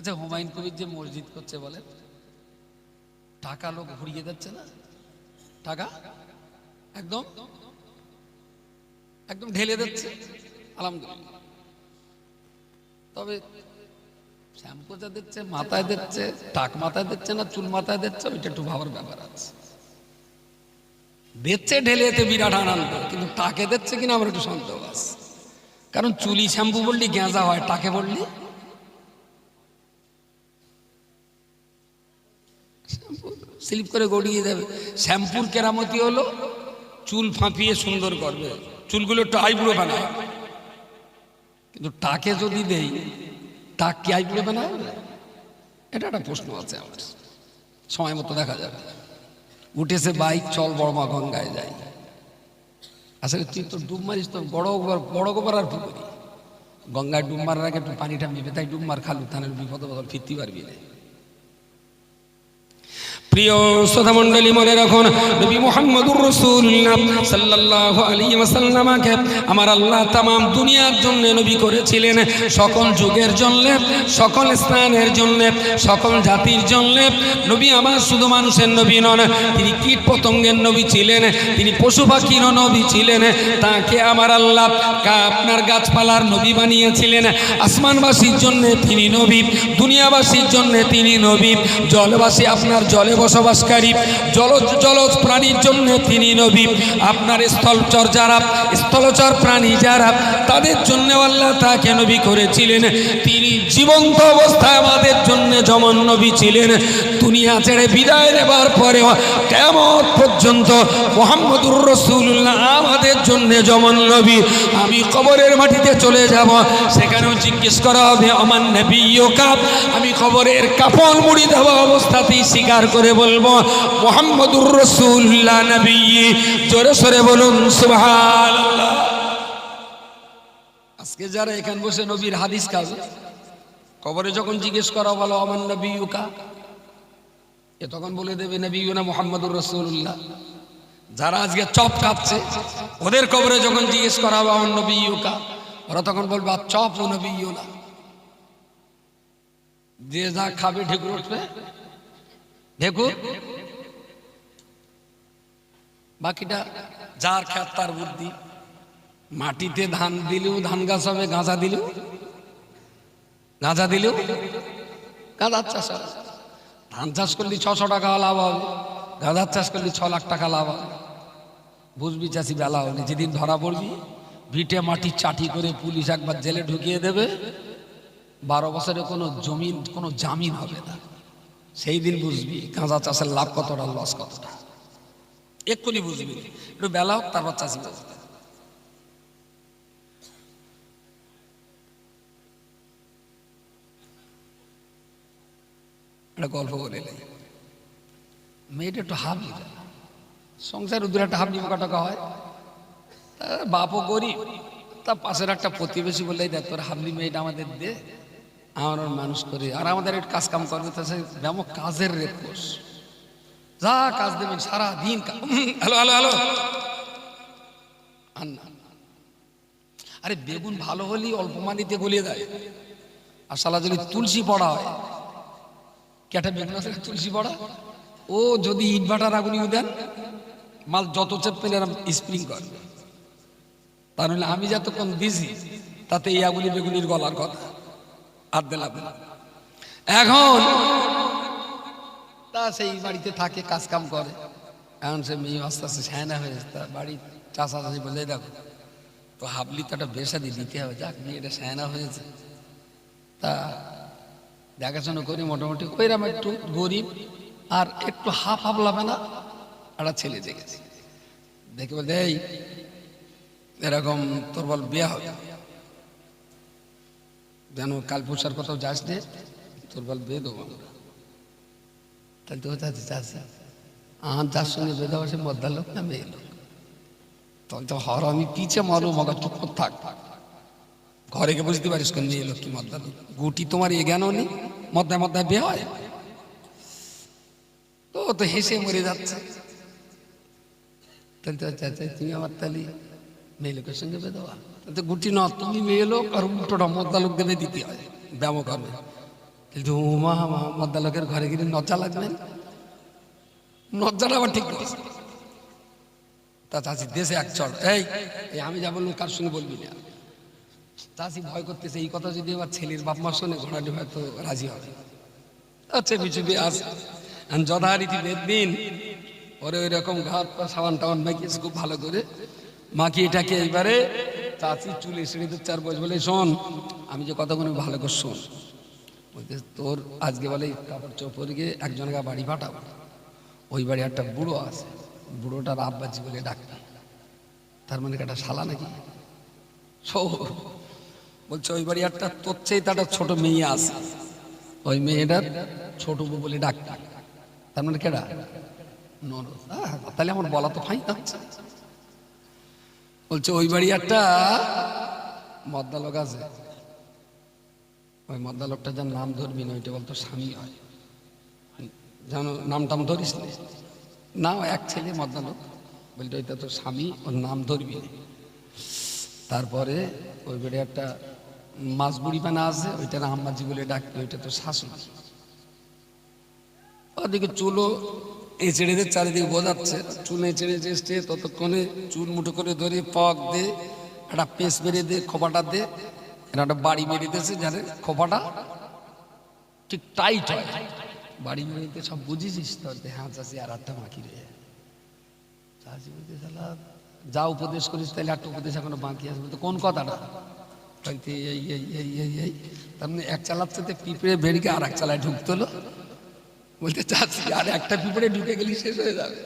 আচ্ছা, হুমায়ুন কবির যে মসজিদ করছে বলে, টাকা লোক ঘুরিয়ে যাচ্ছে না? টাকা একদম একদম ঢেলে দিচ্ছে, আলহামদুলিল্লাহ। তবে শ্যাম্পু যা দিচ্ছে মাথায় দিচ্ছে, টাক মাথায় দিচ্ছে না চুল মাথায় দিচ্ছে, ওইটা একটু ভাবার ব্যাপার আছে। দিচ্ছে ঢেলেতে বিরাট আনন্দ, কিন্তু টাকে দিচ্ছে কিনা আমার একটু সন্দেহ আছে। কারণ চুলি শ্যাম্পু বললি গেঁজা হয়, টাকে বললি স্লিপ করে গড়িয়ে যাবে। শ্যাম্পুর কেরামতি হলো চুল ফাঁপিয়ে সুন্দর করবে, চুলগুলো একটু আইবুড়ো বানায়। কিন্তু টাকে যদি দেই, টাক কি আইবুড়ো বানায়? এটা একটা প্রশ্ন আছে আমার। সময় মতো দেখা যাবে। উঠেছে বাইক, চল বড়মা গঙ্গায় যাই। আসলে তুই তো ডুব মারিস তো বড় গোবর আর পুকুরি। গঙ্গায় ডুব মারার আগে একটু পানিটা মিবে, তাই ডুব মার খালু, তাহলে বিপদ বদল ফিরতে পারবি না। প্রিয় শ্রোতা মণ্ডলী, মনে রাখুন, নবী মুহাম্মদুর রাসূলুল্লাহ সাল্লাল্লাহু আলাইহি ওয়াসাল্লামকে আমার আল্লাহ তামাম দুনিয়ার জন্য নবী করেছিলেন, সকল যুগের জন্য, সকল স্থানের জন্য, সকল জাতির জন্য। নবী আমার শুধু মানুষের নবী নন, তিনি কীট পতঙ্গের নবী ছিলেন, তিনি পশু পাখির নবী ছিলেন। তাকে আমার আল্লাহ আপনার গাছপালার নবী বানিয়েছিলেন। আসমানবাসীর জন্য তিনি নবী, দুনিয়াবাসীর জন্য তিনি নবী, জলবাসী আপনার জলে বসবাসকারী জলজ প্রাণীর জন্য তিনি নবী, আপনার স্থলচর যারা, স্থলচর প্রাণী যারা, তাদের জন্য আল্লাহ তাকে নবী করেছিলেন। তিনি জীবন্ত অবস্থায় আমাদের জন্য যেমন নবী ছিলেন, দুনিয়া ছেড়ে বিদায় নেবার পরে কিয়ামত পর্যন্ত মুহাম্মদুর রাসূলুল্লাহ আমাদের জন্য যেমন নবী। আমি কবরের মাটিতে চলে যাব, সেখানেও জিজ্ঞেস করা হবে আমার নবিয়্যুকা। আমি কবরের কাফন মুড়ি দেওয়া অবস্থাতেই স্বীকার করে বলবো মুহাম্মদুর রাসূলুল্লাহ নবী। জোরে সরে বলুন সুবহানাল্লাহ। আজকে যারা এখানে বসে নবীর হাদিস খাবে, কবরে যখন জিজ্ঞেস করা বলো আমার নবিয়্যুকা, এ তখন বলে দেবে নবিয়্যুনা মুহাম্মদুর রাসূলুল্লাহ। যারা আজকে চপ খাচ্ছে, ওদের কবরে যখন জিজ্ঞেস করা হবে আমার নবিয়্যুকা, ওরা তখন বলবে আর চপ ও নবিয়্যুনা। যে যা খাবে ঢেকুর উঠবে, ঢেকুর, বাকিটা যার খেত তার বুদ্ধি। মাটিতে ধান দিলেও ধান গাছ হবে, গাঁজা দিলেও গাঁজার চাষ হবে। ধান চাষ করলে 600 টাকা লাভ হবে, গাঁজার চাষ করলে 6 লাখ টাকা লাভ হবে। বুঝবি চাষি বেলা হলে, যেদিন ধরা পড়বি ভিটে মাটির চাটি করে পুলিশ একবার জেলে ঢুকিয়ে দেবে, 12 বছরে কোনো জমিন, কোনো জামিন হবে না। সেই দিন বুঝবি গাঁজা চাষের লাভ কতটা, লস কতটা, এক্ষুনি বুঝবি। একটু বেলা হোক, তারপর চাষি বুঝবে। একটা গল্প বলে মেয়েটা একটু হাবলি, সংসার উদ্ধার একটা হাবলি বোকা টাকা হয়, তার বাপও গরিব। তার পাশের একটা প্রতিবেশী বললে দেখ তোর হাবলি মেয়েটা আমাদের দে, আমার মানুষ করে, আর আমাদের একটু কাজ কাম করবে। তা সে যেমন কাজের রেট কোষ, যা কাজ দেবেন সারা দিন। হ্যালো হ্যালো হ্যালো, আরে বেগুন ভালো হলেই অল্প মানিতে গলিয়ে দেয়। আর শালা যদি তুলসী পড়া হয়, কেটে বেগুন আছে তুলসী পড়া, ও যদি ইট ভাটার আগুনিও দেন, মাল যত চেপ পেলে স্প্রিং করবে। তাহলে আমি যতক্ষণ দিছি তাতে এই আগুনি বেগুনির গলার কথা আর দিলাম। এখন তা সেই বাড়িতে থাকে, কাজ কাম করে। এখন সে মেয়ে আস্তে আস্তে ছায়না হয়েছে, তার বাড়ি চাষা চাষি বলে দেখো তো হাবলি তো একটা বেসাদি দিতে হবে, যাক মেয়েটা ছায়না হয়েছে, তা দেখাশোনা করি মোটামুটি। ওইরকম একটু গরিব আর একটু হাফ লাগবে না, একটা ছেলে দেখেছি, দেখে বলতে এই এরকম তোর বল বিয়ে হবে, যেন কাল পোষার কোথাও যাস নে, তোর বল বিয়ে দেবো আমরা। তাহলে তো চাষা আমার যার সঙ্গে বেঁধে বসে মদ্দা লোক না মেয়ে লোক, তখন তো হর আমি পিছে মারু, মগা চুপ থাক, ঘরে গিয়ে বুঝতে পারিস কোন মেয়ে লোক কি মদ্দা লোক। গুটি তোমার এ জ্ঞানও নেই, মদ্দায় মদ্দায় বিয়ে হয়। তো হেসে মরে যাচ্ছে। তাহলে তো চাচা তুমি আমার তাহলে মেয়ে লোকের সঙ্গে বেঁধেবা, তো গুটি ন, তুমি মেয়ে লোক আর উল্টোটা মদ্দা লোক দেবে দিতে হয়, ব্যায়াম করবে। কিন্তু উমা ভদ্রলোকের ঘরে গেলে লজ্জা লাগবেন, লজ্জাটা আবার ঠিক করেছে। তা চাচি দেশে এক চড়, এই আমি যা বললাম কার সঙ্গে বলবি না। চাচি ভয় করতেছে এই কথা যদি এবার ছেলের বাপ মার শোনে ঘোড়াটি হয়তো রাজি হবে। আচ্ছা বিচুপি আছে যথারীতি বেদিন ওরে ওই রকম ঘাট সাবান টাবান মাখিয়েছে খুব ভালো করে, মাখিয়ে এটাকে এইবারে চাচি চুলে সিঁড়িতে চার বয়স বলে, শোন আমি যে কথা বলি ভালো করে শোন, বলতে তোর আজকে বলে কাপড় চোপড় গিয়ে একজনকে বাড়ি পাঠাবো, ওই বাড়ি একটা বুড়ো আছে, বুড়োটার আব্বাজি বলে ডাকবে, তার মানে একটা শালা নাকি বলছে ওই বাড়ি একটা তোর চেয়ে তার ছোট মেয়ে আছে, ওই মেয়েটার ছোট বউ বলে ডাকবে, তার মানে কেডা ননদ। তাহলে আমার বলা তো ফাইন আছে। বলছে ওই বাড়ি একটা মদ্দা লোক আছে, ওই মদ্দা লোকটা যার নাম ধরবি না, ওইটা বলতো স্বামী হয়, জানো নাম টাম ধরিস না, এক ছেলে মদ্দা লোক, বলতো ওইটা তো স্বামী, ওর নাম ধরবি না। তারপরে ওই বাড়ি একটা মাছ বুড়ি পানা আছে, ওইটা আম্মাজি বলে ডাকবে, ওইটা তো শাশুড়ি। ওদিকে চুলো এঁচড়েদের চারিদিকে বোঝাচ্ছে, চুল এঁচড়ে এসছে ততক্ষণে চুল মুঠো করে ধরে পক দে, একটা পেস মেরে দে, খোপাটা দে, একটা বাড়ি মেরে দিয়েছে যাদের খোপাটা ঠিক টাইট হয়, বাড়ি মেরে দিতে সব বুঝেছিস তো? হ্যাঁ চাষি আর একটা বাকি রে, চাষি বলতে শালা যা উপদেশ করিস তাহলে একটা উপদেশ এখনো বাকি আছে। বলতে কোন কথাটা? এই এই এই এই এই তার মানে এক চালাচ্ছে পিঁপড়ে বেরিয়ে আর এক চালায় ঢুকতো, বলতে চাচি আর একটা পিঁপড়ে ঢুকে গেলি শেষ হয়ে যাবে,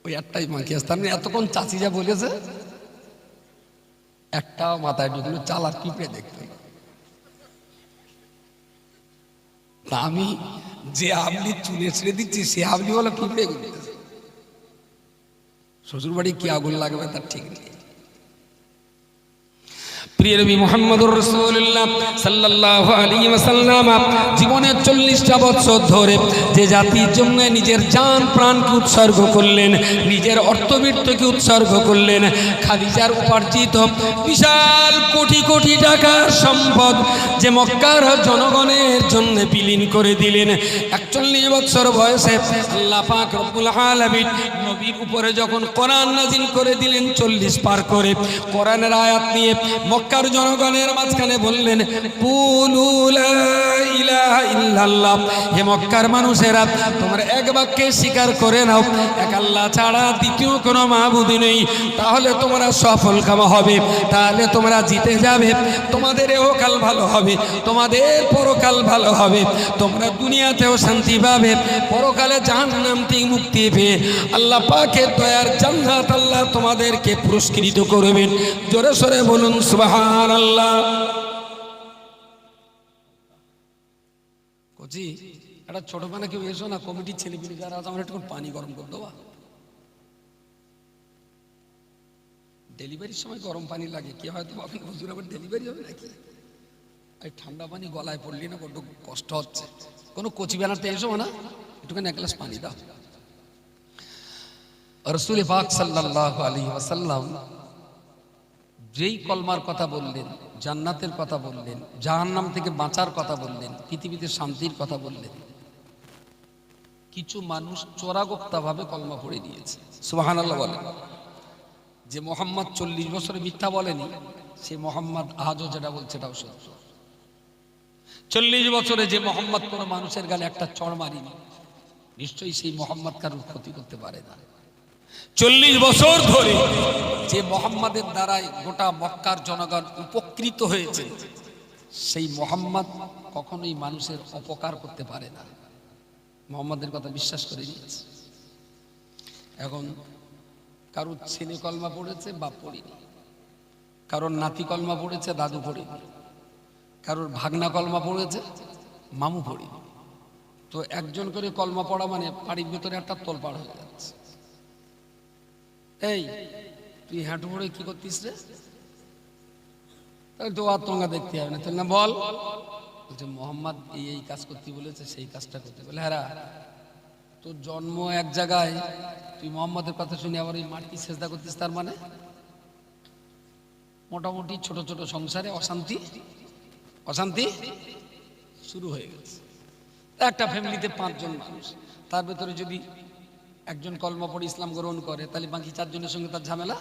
ওই একটাই বাকি আছে। তার মানে এতক্ষণ চাচি যা বলেছে একটাও মাথায় ঢুকলো, চালার পিঁপড়ে দেখতে। আমি যে আপনি চুলে ছেড়ে দিচ্ছি সে আপনি বলো পিঁপড়ে ঘুরতেছে, শ্বশুর বাড়ি কি আগুন লাগবে তার ঠিক নেই। প্রিয় নবী মুহাম্মদুর রাসূলুল্লাহ সাল্লাল্লাহু আলাইহি ওয়াসাল্লাম জীবনের 40টা বছর ধরে যে জাতির জন্য নিজের জান প্রাণকে উৎসর্গ করলেন, নিজের অর্থবিত্তকে উৎসর্গ করলেন, খাদিজার উপার্জিত বিশাল কোটি কোটি টাকার সম্পদ যে মক্কার জনগণের জন্য বিলীন করে দিলেন। 41 বছর বয়সে আল্লাহ পাক রব্বুল আলামিন নবীর উপরে যখন কোরআন নাজিল করে দিলেন, 40 পার করে কোরআনের আয়াত নিয়ে মক্কার জনগণের মাঝখানে বললেন, কুলু লা ইলাহা ইল্লাল্লাহ, হে মক্কার মানুষেরা তোমরা এক বাক্যে স্বীকার করে নাও এক আল্লাহ ছাড়া দ্বিতীয় কোনো মাবুদ নেই, তাহলে তোমরা সফলকাম হবে, তাহলে তোমরা জিতে যাবে, তোমাদের ইহকাল ভালো হবে, তোমাদের পরকাল ভালো হবে, তোমরা দুনিয়াতেও শান্তি পাবে, পরকালে জাহান্নাম থেকে মুক্তি পেয়ে আল্লাহ পাকের দয়ার জান্নাত আল্লাহ তোমাদেরকে পুরস্কৃত করবেন। জোরে সরে বলুন সুবহানাল্লাহ। কচি একটা ছোট মানে কেউ এসো না, কমিটির ছেলেপিলে যারা আছে, আমরা একটু পানি গরম করে দেবো। ডেলিভারির সময় গরম পানি লাগে, কে হয়তো ভাবেন হুজুর আবার ডেলিভারি হবে নাকি, এই ঠান্ডা পানি গলায় পড়লি না বড্ড কষ্ট হচ্ছে। কোনো কচি বেলাতে এসো না, একটুখানি এক গ্লাস পানি দাও। রাসূল পাক সাল্লাল্লাহু আলাইহি ওয়াসাল্লাম যেই কলমার কথা বললেন, জান্নাতের কথা বললেন, জাহান্নাম থেকে বাঁচার কথা বললেন, পৃথিবীতে শান্তির কথা বললেন, কিছু মানুষ চোরাগোপ্তা ভাবে কলমা পড়ে দিয়েছে। সুবহানাল্লাহ বলেন। যে মোহাম্মদ 40 বছরে মিথ্যা বলেনি, সে মোহাম্মদ আজও যেটা বলছে এটাও সত্য। 40 বছরে যে মোহাম্মদ কোনো মানুষের গালে একটা চড় মারিনি, নিশ্চয়ই সেই মোহাম্মদ কারোর ক্ষতি করতে পারে না। 40 বছর ধরে যে মোহাম্মদের দ্বারাই গোটা মক্কার জনগণ উপকৃত হয়েছে, সেই মোহাম্মদ কখনোই মানুষের অপকার করতে পারে না। মোহাম্মদের কথা বিশ্বাস করে নিয়েছে। এখন কারোর ছেলে কলমা পড়েছে, বাপ পড়েনি, কারোর নাতি কলমা পড়েছে, দাদু পড়েনি, কারোর ভাগনা কলমা পড়েছে, মামু পড়েনি। তো একজন করে কলমা পড়া মানে বাড়ির ভিতরে একটা তোলপাড় হয়ে যাচ্ছে। এই তুই হাঁটু পড়ে কি করতিস রে? তাহলে দোয়া তোঙ্গা দেখতে হবে না, তাহলে না বল। বলছে মোহাম্মদ এই কাজ করতে বলেছে, সেই কাজটা করতে বলে। হ্যাঁ, তোর জন্ম এক জায়গায়, তুই মোহাম্মদের কথা শুনে আবার এই মাটি সেজদা করতিস, তার মানে মোটামুটি ছোট ছোট সংসারে অশান্তি অশান্তি শুরু হয়ে গেছে। একটা ফ্যামিলিতে 5 জন মানুষ, তার ভেতরে যদি একজন কলমা পড়ে ইসলাম গ্রহণ করে, তাহলে বাকি 4 জনের সঙ্গে তার ঝামেলা।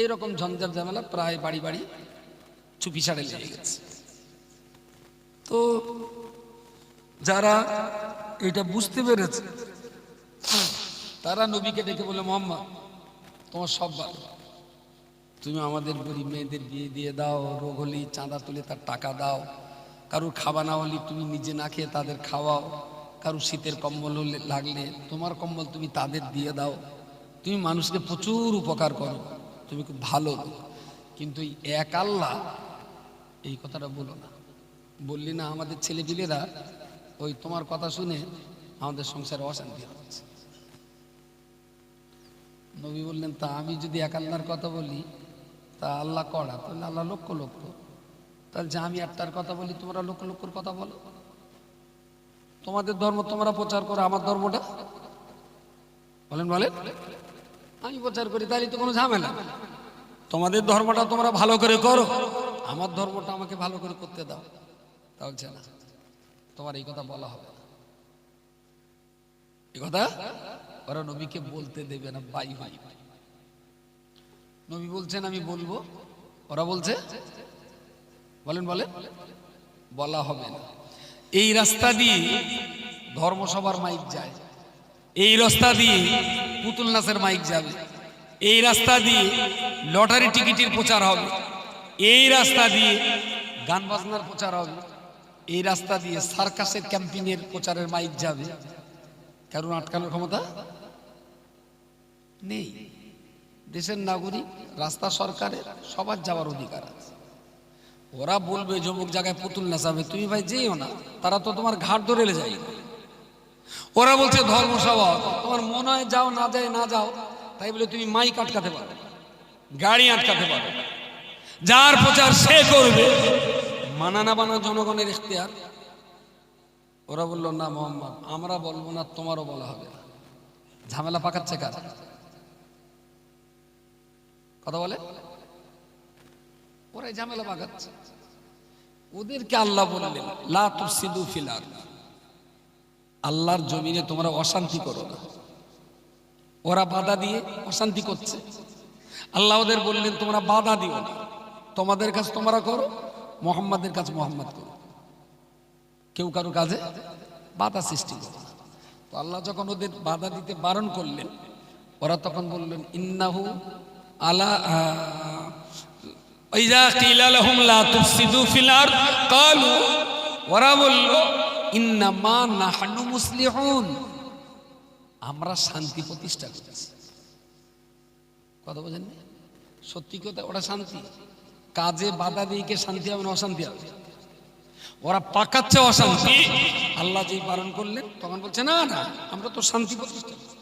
এইরকম ঝঞ্ঝাট ঝামেলা প্রায় বাড়ি বাড়ি চুপি সাড়ে লেগে গেছে। তো যারা এটা বুঝতে পেরেছে তারা নবীকে ডেকে বলে, মোহাম্মদ তোমার সব ভালো, তুমি আমাদের গরিব মেয়েদের বিয়ে দিয়ে দাও, রোগ হলে চাঁদা তুলে তার টাকা দাও, কারুর খাওয়া না হলে তুমি নিজে না খেয়ে তাদের খাওয়াও, কারুর শীতের কম্বল লাগলে তোমার কম্বল তুমি তাদের দিয়ে দাও, তুমি মানুষকে প্রচুর উপকার করো, তুমি খুব ভালো। কিন্তু এক আল্লাহ এই কথাটা বলো না। বললি না আমাদের ছেলেপিলেরা ওই তোমার কথা শুনে আমাদের সংসারে অশান্তি হচ্ছে। নবী বললেন, তা আমি যদি এক আল্লাহর কথা বলি তা আল্লাহ কড়া, তাহলে আল্লাহ লক্ষ লক্ষ, তাহলে যে আমি একটার কথা বলি তোমরা লক্ষ লক্ষর কথা বলো। তোমাদের ধর্ম তোমরা প্রচার করো, আমার ধর্মটা বলেন আমি প্রচার করি, তাহলে তো কোনো ঝামেলা। তোমাদের ধর্মটা তোমরা ভালো করে করো, আমার ধর্মটা আমাকে ভালো করে করতে দাও। তা বলছে না, তোমার এই কথা বলা হবে না। এই কথা ওরা নবীকে বলতে দেবে না। বাই ভাই, নবী বলছেন আমি বলবো, ওরা বলছে বলেন বলা হবে না। এই রাস্তা দিয়ে ধর্মসভার মাইক যায়, এই রাস্তা দিয়ে পুতুল নাচের মাইক যাবে, এই রাস্তা দিয়ে লটারি টিকিটের প্রচার হবে, এই রাস্তা দিয়ে গান বাজনার প্রচার হবে, এই রাস্তা দিয়ে সার্কাসের ক্যাম্পিংয়ের প্রচারের মাইক যাবে। কারণ আটকানোর ক্ষমতা নেই। দেশের নাগরিক, রাস্তা সরকারের, সবার যাওয়ার অধিকার আছে। ওরা বলবে যমুক জায়গায় পুতুল নাচাবে, তুমি ভাই যেও না, তারা তো তোমার ঘাট ধরে যায়। ওরা বলছে ধর্মসভা, তোমার মনে হয় যাও, না যায় না যাও, তাই বলে তুমি মাইক আটকাতে পারো, গাড়ি আটকাতে পারো। যার প্রচার সে করবে, মানা না বানা জনগণের ইখতিয়ার। ওরা বললো না মোহাম্মদ, আমরা বলবো না, তোমারও বলা হবে না। ঝামেলা পাকাচ্ছে কার কথা বলে? ওরাই ঝামেলা পাকাচ্ছে। ওদেরকে আল্লাহ বললেন লা তুফসিদু ফিল আরদ, আল্লাহর জমিনে তোমরা অশান্তি করো না। ওরা বাধা দিয়ে অশান্তি করছে, আল্লাহ ওদের বললেন তোমরা বাধা দিও না, তোমাদের কাজ তোমরা করো, মুহাম্মাদের কাজ মুহাম্মদ করো, কেউ কারো কাজে বাধা সৃষ্টি করো না। তো আল্লাহ যখন ওদের বাধা দিতে বারণ করলেন, ওরা তখন বললেন ইন্নাহু আলা ইযা কিলা লাহুম লা তুফসিদু ফিল আরদ ক্বালু, ওরা বলল ইন্নামা নাহনু মুসলিহুন, আমরা শান্তি প্রতিষ্ঠা করছি। কথা বোঝেন? সত্যি কথা, ওরা শান্তি কাজে বাধা দিয়ে কে শান্তি হবে না অশান্তি হবে? ওরা পাকাচ্ছে অশান্তি। আল্লাহ যেই বারণ করলেন তখন বলছে না না, আমরা তো শান্তি প্রতিষ্ঠা করছি।